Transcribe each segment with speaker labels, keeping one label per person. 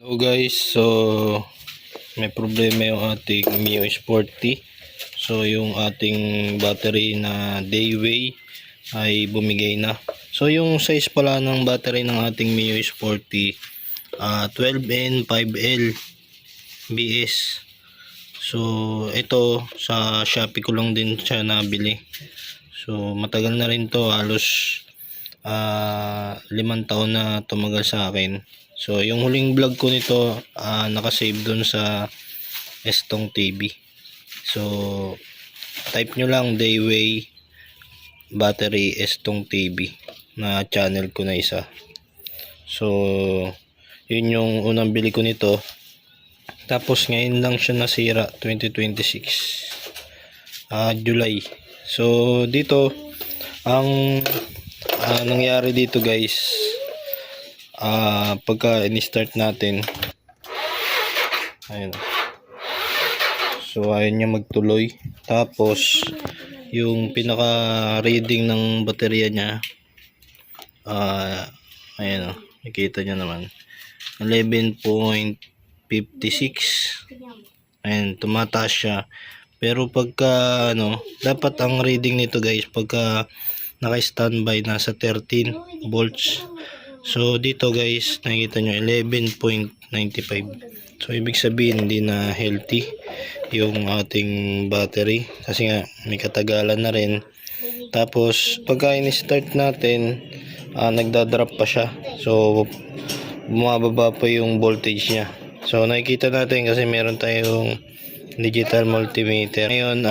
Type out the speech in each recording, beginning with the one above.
Speaker 1: Hello guys, so may problema yung ating Mio Sporty. So yung ating battery na Dayway ay bumigay na. So yung size pala ng battery ng ating Mio Sporty 12N 5L BS. So ito sa Shopee ko lang din siya nabili. So matagal na rin to, halos 5 taon na tumagal sa akin. So yung huling vlog ko nito nakasave dun sa Estong TV. So type nyo lang Dayway battery Estong TV na channel ko na isa. So yun yung unang bili ko nito. Tapos ngayon lang siya nasira, 2026 July. So dito ang nangyari dito guys, pagka in-start natin, ayun, so ayun niya magtuloy. Tapos yung pinaka reading ng baterya niya, ayun, nakita niyo naman 11.56. ayun, tumataas siya. Pero pagka dapat ang reading nito guys, pagka naka-standby nasa 13 volts. So dito guys, nakikita nyo 11.95. So ibig sabihin hindi na healthy yung ating battery kasi nga may katagalan na rin. Tapos pagka in-start natin, nagda-drop pa siya. So bumababa pa yung voltage niya. So nakikita natin kasi meron tayong digital multimeter. Ngayon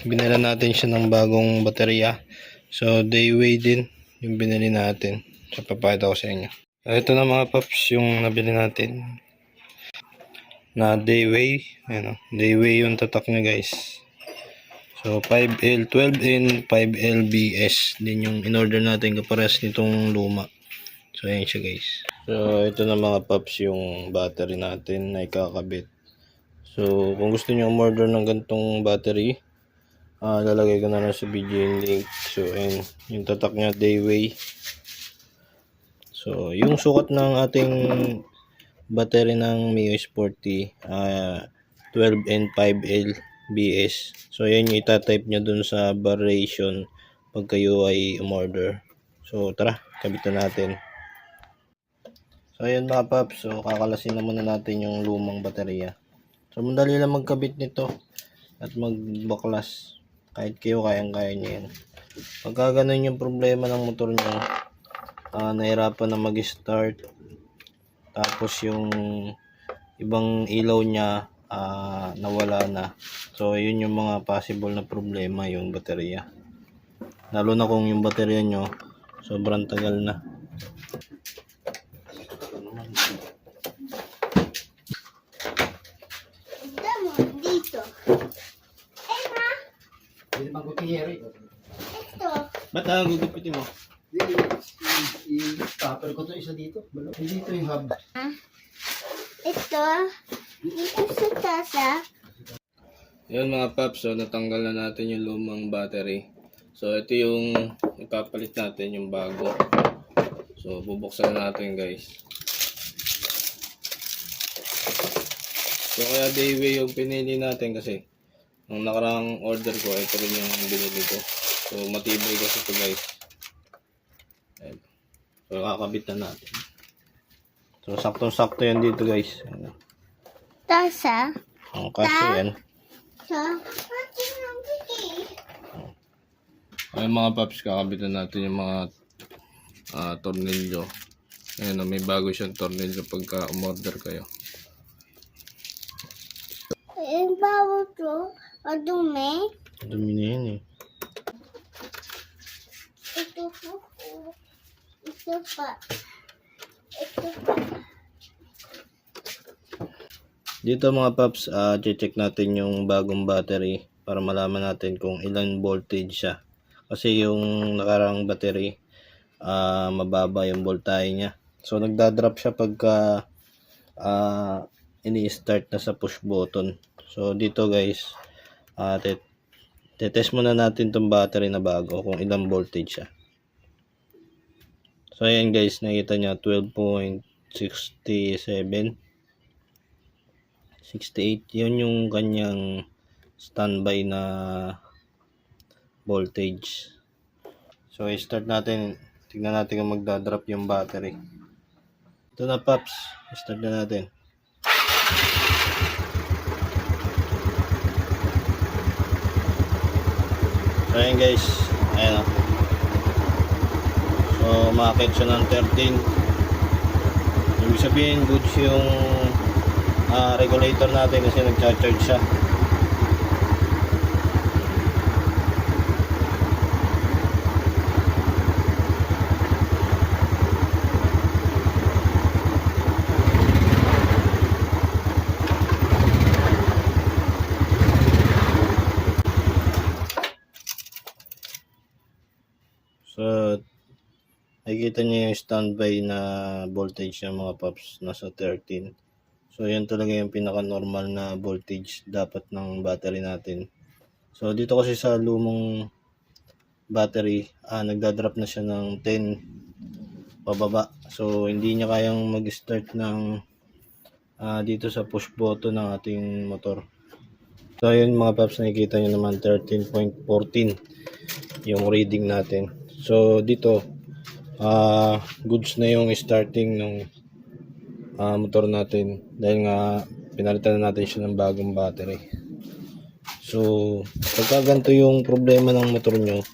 Speaker 1: binila natin siya ng bagong baterya. So Dayway din yung binili natin. So papakita ko sa inyo. Ito na mga paps yung nabili natin na Dayway. Ayan, Dayway yung tatak niya guys. So 5L 12N 5L BS din yung in-order natin, kapares nitong luma. So ayan siya guys. So ito na mga paps yung battery natin na ikakabit. So kung gusto niyo umorder ng ganitong battery, lalagay ko na lang sa video yung link. So and yung tatak niya Dayway. So yung sukat ng ating battery ng Mio Sporty 12N 5L BS. So yan yung itatype nyo dun sa variation pag kayo ay umorder. So tara, kabitan natin. So ayan mga paps, so kakalasin na muna natin yung lumang baterya. So madali lang magkabit nito at magbaklas. Kahit kayo kayang-kaya nyo yan. Pagka ganun yung problema ng motor nyo, nahirapan na mag-start, tapos yung ibang ilaw niya nawala na. So yun yung mga possible na problema yung baterya. Lalo na kung yung baterya nyo sobrang tagal na.
Speaker 2: Dito.
Speaker 3: Hindi magkukiyeri.
Speaker 2: Ito.
Speaker 1: Ba't gugupitin mo?
Speaker 3: I-topper ko to isa dito. Dito yung hub.
Speaker 2: Ito. Dito sa tasa.
Speaker 1: Yun mga paps, so natanggal na natin yung lumang battery. So ito yung ipapalit natin, yung bago. So bubuksan na natin guys. So kaya Dayway yung pinili natin kasi nung nakarang order ko, ito rin yung binili ko. So matibay kasi ito guys. Ayan. So kakabit na natin. So saktong-sakto yan dito guys. Ayan.
Speaker 2: Tasa.
Speaker 1: Kasi yan. Ayun mga paps, kakabitan natin yung mga tornilyo. Ayan, may bago siyang tornilyo pagka umorder kayo.
Speaker 2: Yung bawo to. Madumi.
Speaker 1: Dumi na yan eh.
Speaker 2: Ito po. Ito pa. Ito pa.
Speaker 1: Dito mga paps, check natin yung bagong battery para malaman natin kung ilan voltage siya. Kasi yung nakarang battery, mababa yung voltage niya. So nagda-drop siya pagka ini-start na sa push button. So dito guys, tetest muna natin tong battery na bago kung ilang voltage siya. So ayan guys, nakita niya 12.56 67, 68. Yun yung kanyang standby na voltage. So i-start natin, tignan natin kung magdadrop yung battery. Ito na Paps, start na natin. So ayan guys, ayan o. So umakit siya ng 13. Ibig sabihin goods yung regulator natin kasi nagcha-charge siya. So nakikita niyo yung standby na voltage ng mga Paps, nasa 13. So yan talaga yung pinaka normal na voltage dapat ng battery natin. So dito kasi sa lumang battery, nagdadrop na siya ng 10 pababa. So hindi niya kayang mag-start ng dito sa push button ng ating motor. So ayun mga Paps, nakikita niyo naman 13.14 yung reading natin. So dito goods na yung starting ng motor natin dahil nga pinalitan na natin siya ng bagong battery. So pagka ganito yung problema ng motor nyo,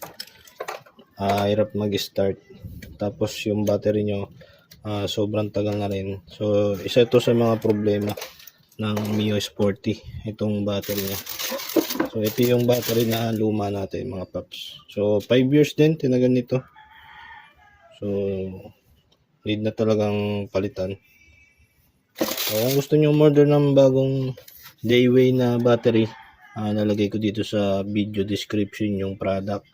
Speaker 1: hirap mag-start, tapos yung battery nyo sobrang tagal na rin. So isa ito sa mga problema ng Mio Sporty, itong battery niya. So ito yung battery na luma natin mga Paps. So 5 years din tinagal nito. So need na talagang palitan. So kung gusto nyo order ng bagong Dayway na battery, nalagay ko dito sa video description yung product.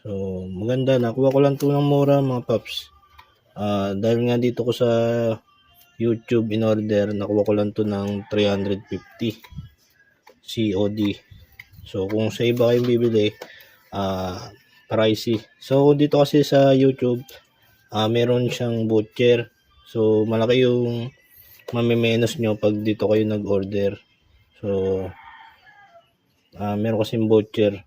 Speaker 1: So maganda, nakuha ko lang ito ng mura mga Paps. Dahil nga dito ko sa YouTube in order, nakuha ko lang ito ng 350 COD. So kung sa iba kayong bibili, pricey. So dito kasi sa YouTube, meron siyang voucher. So malaki yung mamimenos nyo pag dito kayo nag-order. So meron kasing voucher.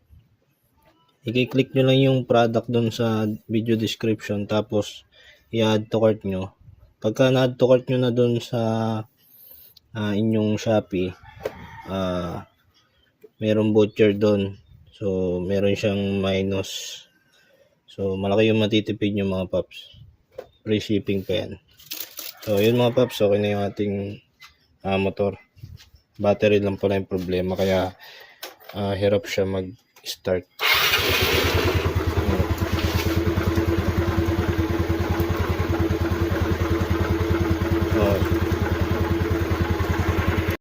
Speaker 1: I-click nyo lang yung product doon sa video description, tapos i-add to cart nyo. Pagka na-add to cart nyo na doon sa inyong Shopee, meron voucher doon. So meron siyang minus. So malaki yung matitipid nyo mga Paps. Free shipping pa yan. So yun mga Paps, okay na yung ating motor. Battery lang pala yung problema, kaya hirap siya mag-start.